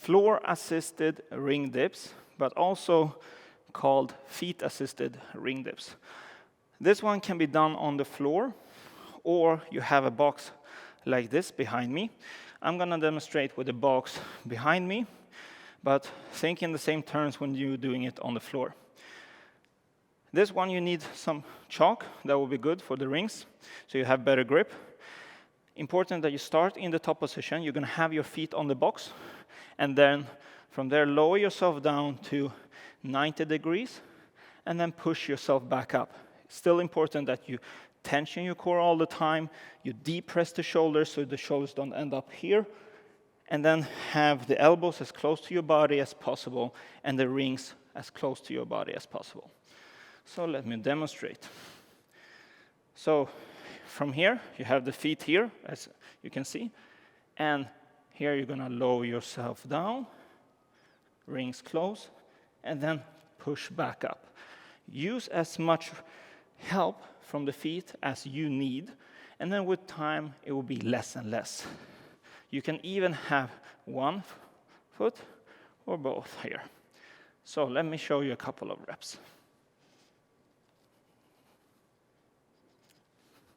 floor-assisted ring dips, but also called feet-assisted ring dips. This one can be done on the floor, or you have a box like this behind me. I'm going to demonstrate with the box behind me, but think in the same terms when you're doing it on the floor. This one you need some chalk. That will be good for the rings, so you have better grip. Important that you start in the top position. You're going to have your feet on the box, and then from there lower yourself down to 90 degrees, and then push yourself back up. It's still important that you tension your core all the time. You deep press the shoulders so the shoulders don't end up here, and then have the elbows as close to your body as possible and the rings as close to your body as possible. So let me demonstrate. So from here, you have the feet here, as you can see. And here you're going to lower yourself down, rings close, and then push back up. Use as much help from the feet as you need. And then with time, it will be less and less. You can even have one foot or both here. So let me show you a couple of reps.